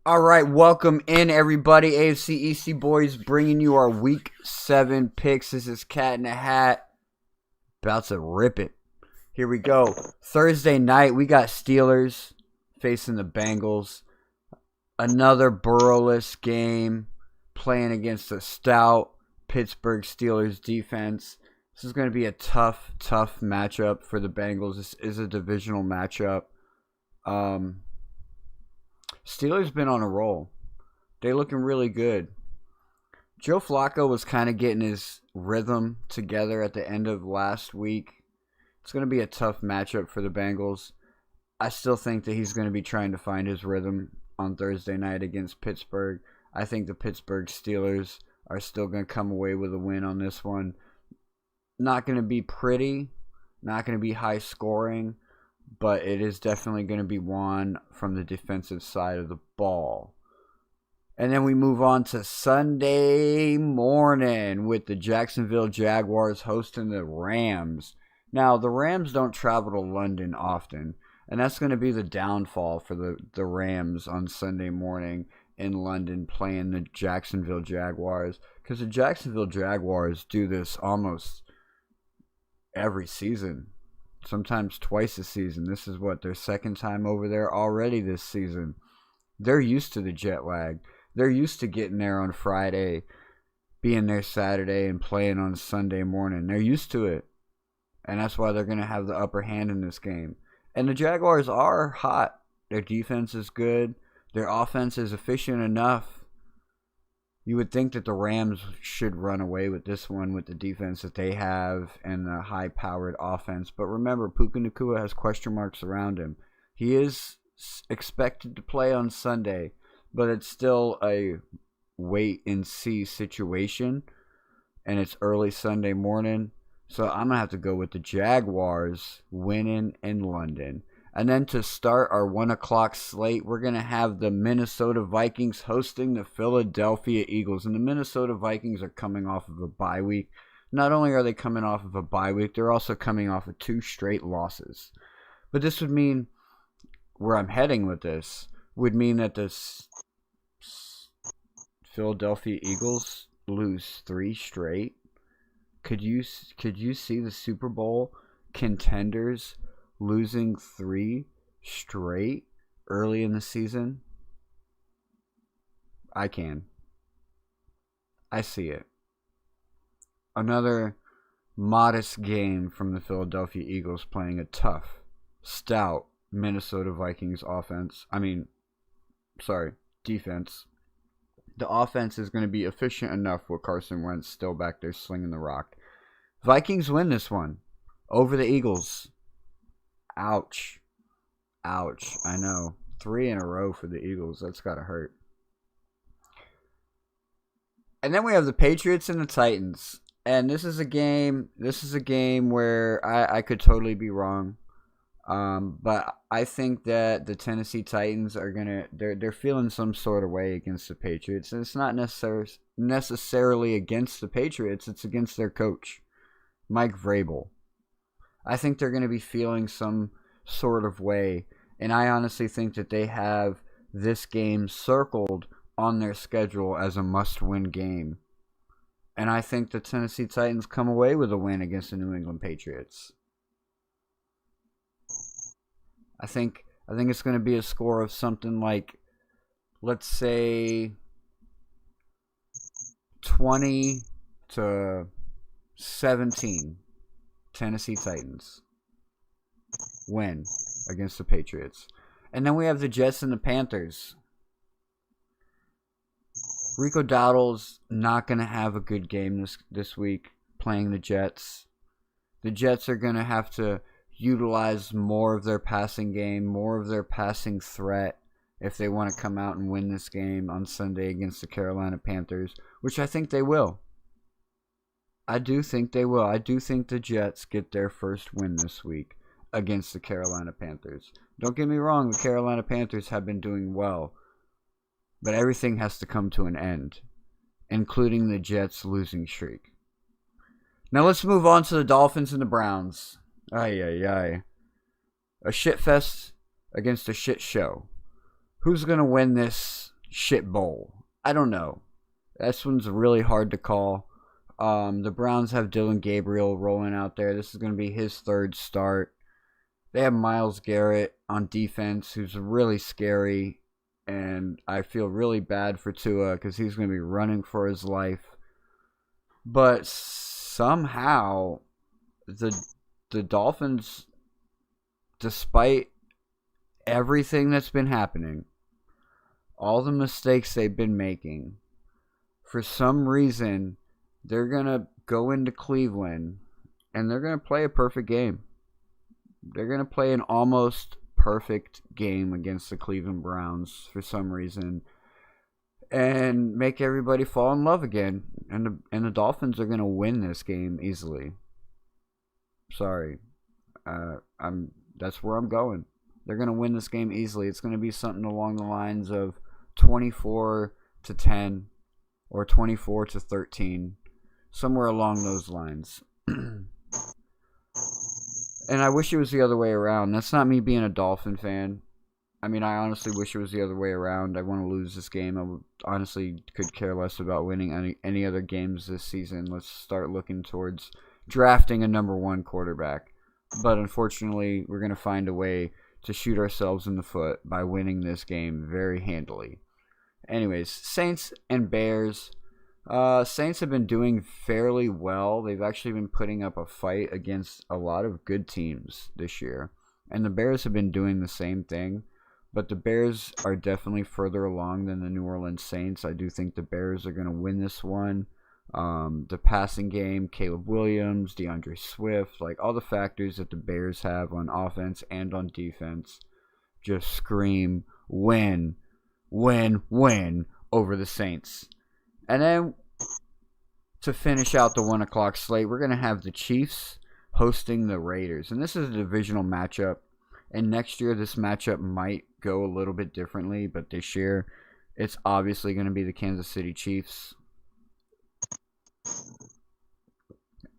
All right, welcome in everybody. AFC EC boys bringing you our Week 7 picks. This is Cat in the Hat. About to rip it. Here we go. Thursday night, we got Steelers facing the Bengals. Another Burrow-less game playing against a stout Pittsburgh Steelers defense. This is going to be a tough matchup for the Bengals. This is a divisional matchup. Steelers been on a roll. They looking really good. Joe Flacco was kind of getting his rhythm together at the end of last week. It's going to be a tough matchup for the Bengals. I still think that he's going to be trying to find his rhythm on Thursday night against Pittsburgh. I think the Pittsburgh Steelers are still going to come away with a win on this one. Not going to be pretty, not going to be high scoring, but it is definitely going to be won from the defensive side of the ball. And then we move on to Sunday morning with the Jacksonville Jaguars hosting the Rams. Now, the Rams don't travel to London often, and that's going to be the downfall for the Rams on Sunday morning in London playing the Jacksonville Jaguars, because the Jacksonville Jaguars do this almost every season. Sometimes twice a season. This is their second time over there already this season. They're used to the jet lag. They're used to getting there on Friday, being there Saturday, and playing on Sunday morning. They're used to it. And that's why they're going to have the upper hand in this game. And the Jaguars are hot. Their defense is good. Their offense is efficient enough. You would think that the Rams should run away with this one with the defense that they have and the high-powered offense. But remember, Puka Nacua has question marks around him. He is expected to play on Sunday, but it's still a wait-and-see situation, and it's early Sunday morning. So I'm going to have to go with the Jaguars winning in London. And then to start our 1 o'clock slate, we're going to have the Minnesota Vikings hosting the Philadelphia Eagles. And the Minnesota Vikings are coming off of a bye week. Not only are they coming off of a bye week, they're also coming off of 2 straight losses. But this would mean, where I'm heading with this, would mean that the Philadelphia Eagles lose 3 straight. Could you see the Super Bowl contenders losing 3 straight early in the season? I can. I see it. Another modest game from the Philadelphia Eagles playing a tough, stout Minnesota Vikings defense. The offense is going to be efficient enough with Carson Wentz still back there slinging the rock. Vikings win this one over the Eagles. Ouch. I know. 3 in a row for the Eagles. That's got to hurt. And then we have the Patriots and the Titans. And this is a game where I could totally be wrong. But I think that the Tennessee Titans are they're feeling some sort of way against the Patriots. And it's not necessarily against the Patriots, it's against their coach, Mike Vrabel. I think they're going to be feeling some sort of way, and I honestly think that they have this game circled on their schedule as a must-win game. And I think the Tennessee Titans come away with a win against the New England Patriots. I think it's going to be a score of something like, let's say, 20-17. Tennessee Titans win against the Patriots. And then we have the Jets and the Panthers. Rico Dowdle's not going to have a good game this week playing the Jets. The Jets are going to have to utilize more of their passing game, more of their passing threat if they want to come out and win this game on Sunday against the Carolina Panthers, which I think they will. I do think they will. I do think the Jets get their first win this week against the Carolina Panthers. Don't get me wrong, the Carolina Panthers have been doing well, but everything has to come to an end, including the Jets' losing streak. Now let's move on to the Dolphins and the Browns. A shit fest against a shit show. Who's going to win this shit bowl. I don't know. This one's really hard to call. The Browns have Dylan Gabriel rolling out there. This is going to be his third start. They have Myles Garrett on defense, who's really scary. And I feel really bad for Tua because he's going to be running for his life. But somehow, the Dolphins, despite everything that's been happening, all the mistakes they've been making, for some reason, they're going to go into Cleveland and they're going to play a perfect game. They're going to play an almost perfect game against the Cleveland Browns for some reason and make everybody fall in love again. And the Dolphins are going to win this game easily. Sorry. That's where I'm going. They're going to win this game easily. It's going to be something along the lines of 24-10 or 24-13, somewhere along those lines. And I wish it was the other way around. That's not me being a Dolphin fan. I mean, I honestly wish it was the other way around. I want to lose this game. I honestly could care less about winning any other games this season. Let's start looking towards drafting a number one quarterback. But unfortunately, we're going to find a way to shoot ourselves in the foot by winning this game very handily. Anyways, Saints and Bears. Saints have been doing fairly well. They've actually been putting up a fight against a lot of good teams this year. And the Bears have been doing the same thing. But the Bears are definitely further along than the New Orleans Saints. I do think the Bears are going to win this one. The passing game, Caleb Williams, DeAndre Swift, like all the factors that the Bears have on offense and on defense just scream win over the Saints. And then to finish out the 1 o'clock slate, we're going to have the Chiefs hosting the Raiders. And this is a divisional matchup. And next year, this matchup might go a little bit differently. But this year, it's obviously going to be the Kansas City Chiefs.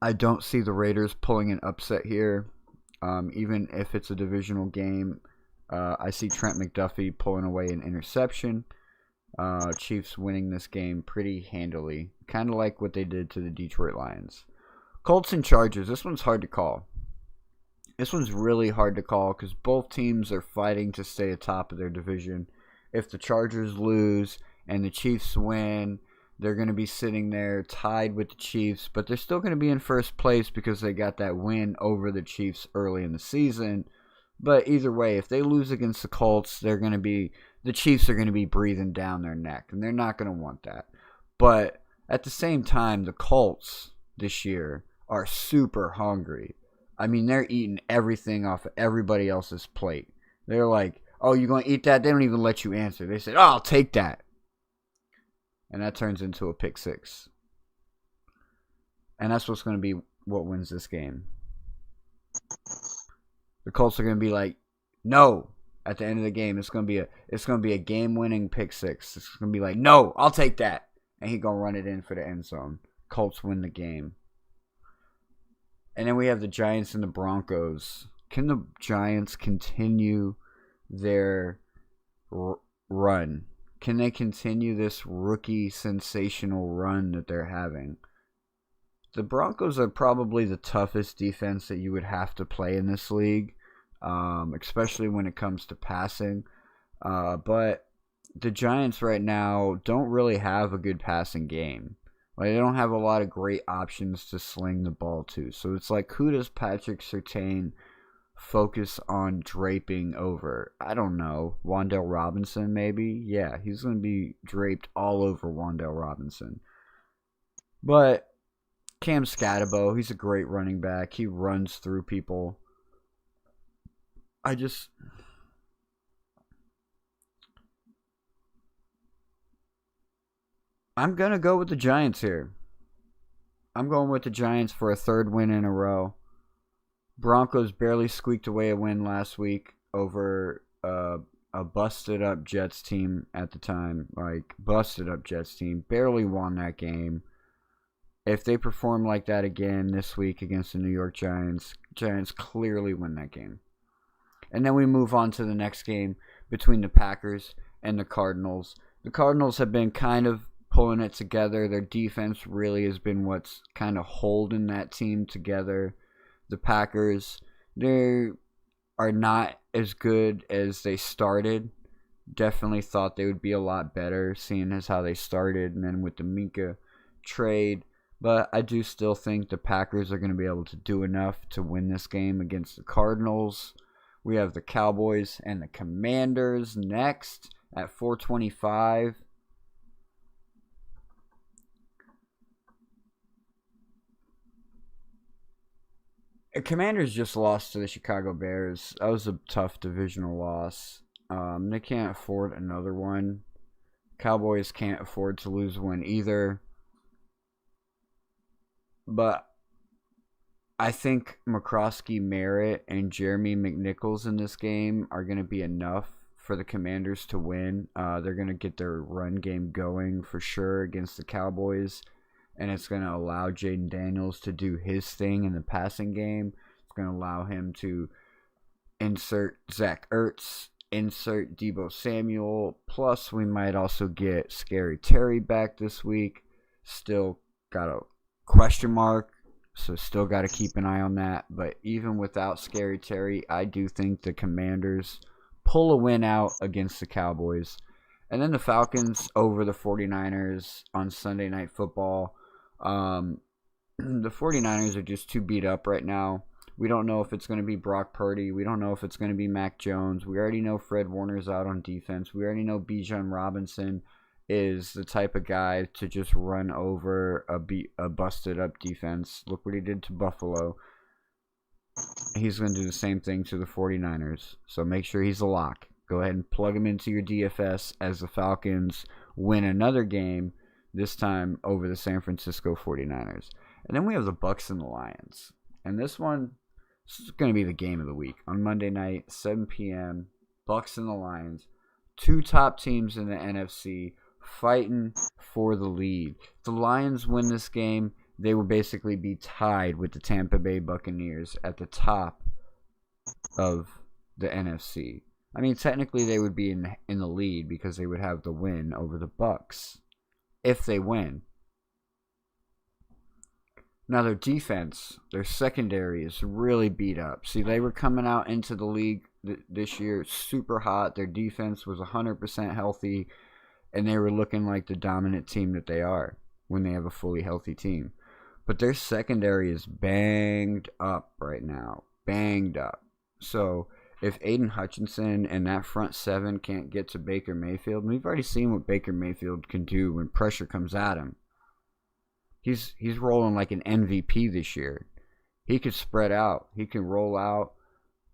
I don't see the Raiders pulling an upset here. Even if it's a divisional game, I see Trent McDuffie pulling away an interception. Chiefs winning this game pretty handily. Kind of like what they did to the Detroit Lions. Colts and Chargers. This one's hard to call. This one's really hard to call because both teams are fighting to stay atop of their division. If the Chargers lose and the Chiefs win, they're going to be sitting there tied with the Chiefs, but they're still going to be in first place because they got that win over the Chiefs early in the season. But either way, if they lose against the Colts, the Chiefs are going to be breathing down their neck, and they're not going to want that. But at the same time, the Colts this year are super hungry. I mean, they're eating everything off of everybody else's plate. They're like, oh, you going to eat that? They don't even let you answer. They said, oh, I'll take that. And that turns into a pick six. And that's what's going to be what wins this game. The Colts are going to be like, no. At the end of the game, it's going to be a game-winning pick six. It's going to be like, no, I'll take that. And he's going to run it in for the end zone. Colts win the game. And then we have the Giants and the Broncos. Can the Giants continue their run? Can they continue this rookie sensational run that they're having? The Broncos are probably the toughest defense that you would have to play in this league, especially when it comes to passing. But the Giants right now don't really have a good passing game. Like, they don't have a lot of great options to sling the ball to. So it's like, who does Patrick Surtain focus on draping over? I don't know. Wan'Dale Robinson, maybe? Yeah, he's going to be draped all over Wan'Dale Robinson. But Cam Scatterbo, he's a great running back. He runs through people. I'm going to go with the Giants here. I'm going with the Giants for a third win in a row. Broncos barely squeaked away a win last week over a busted up Jets team at the time. Like, busted up Jets team. Barely won that game. If they perform like that again this week against the New York Giants, Giants clearly win that game. And then we move on to the next game between the Packers and the Cardinals. The Cardinals have been kind of pulling it together. Their defense really has been what's kind of holding that team together. The Packers, they are not as good as they started. Definitely thought they would be a lot better, seeing as how they started, and then with the Minka trade. But I do still think the Packers are going to be able to do enough to win this game against the Cardinals. We have the Cowboys and the Commanders next at 4:25. The Commanders just lost to the Chicago Bears. That was a tough divisional loss. They can't afford another one. Cowboys can't afford to lose one either. But I think McCroskey, Merritt, and Jeremy McNichols in this game are going to be enough for the Commanders to win. They're going to get their run game going for sure against the Cowboys. And it's going to allow Jaden Daniels to do his thing in the passing game. It's going to allow him to insert Zach Ertz, insert Deebo Samuel. Plus, we might also get Scary Terry back this week. Still got a question mark, so still got to keep an eye on that. But even without Scary Terry, I do think the Commanders pull a win out against the Cowboys. And then the Falcons over the 49ers on Sunday Night Football. The 49ers are just too beat up right now. We don't know if it's going to be Brock Purdy. We don't know if it's going to be Mac Jones. We already know Fred Warner's out on defense. We already know Bijan Robinson is the type of guy to just run over a busted up defense. Look what he did to Buffalo. He's going to do the same thing to the 49ers. So make sure he's a lock. Go ahead and plug him into your DFS as the Falcons win another game, this time over the San Francisco 49ers. And then we have the Bucs and the Lions. And this is going to be the game of the week. On Monday night, 7 p.m., Bucs and the Lions. Two top teams in the NFC fighting for the lead. If the Lions win this game, they will basically be tied with the Tampa Bay Buccaneers at the top of the NFC. I mean, technically they would be in the lead because they would have the win over the Bucs if they win. Now their defense, their secondary is really beat up. See, they were coming out into the league this year super hot. Their defense was 100% healthy, and they were looking like the dominant team that they are when they have a fully healthy team. But their secondary is banged up right now. Banged up. So if Aiden Hutchinson and that front seven can't get to Baker Mayfield, and we've already seen what Baker Mayfield can do when pressure comes at him. He's rolling like an MVP this year. He could spread out. He can roll out,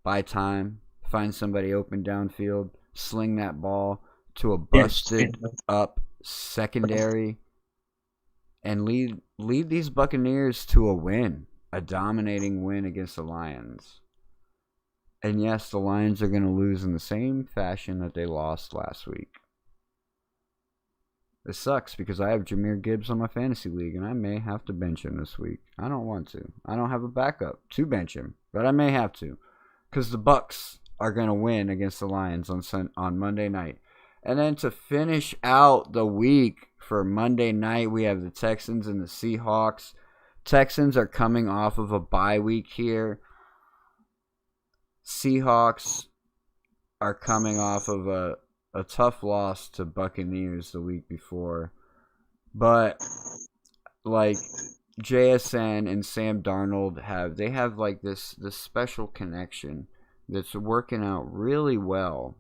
buy time, find somebody open downfield, sling that ball to a busted up secondary, and lead these Buccaneers to a win, a dominating win against the Lions. And yes, the Lions are going to lose in the same fashion that they lost last week. It sucks because I have Jahmyr Gibbs on my fantasy league, and I may have to bench him this week. I don't want to. I don't have a backup to bench him, but I may have to, because the Bucs are going to win against the Lions on Monday night. And then to finish out the week for Monday night, we have the Texans and the Seahawks. Texans are coming off of a bye week here. Seahawks are coming off of a tough loss to Buccaneers the week before. But like JSN and Sam Darnold have like this special connection that's working out really well,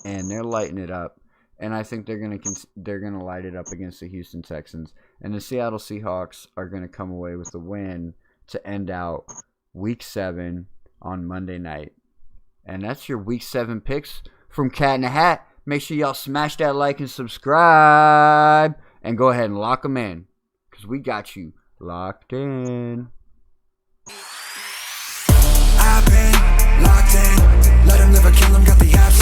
and they're lighting it up. And I think they're gonna light it up against the Houston Texans, and the Seattle Seahawks are gonna come away with the win to end out Week 7 on Monday night. And that's your Week 7 picks from Cat in the Hat. Make sure y'all smash that like and subscribe, and go ahead and lock them in, because we got you locked in. I've been locked in. Let him live or kill him, got the option.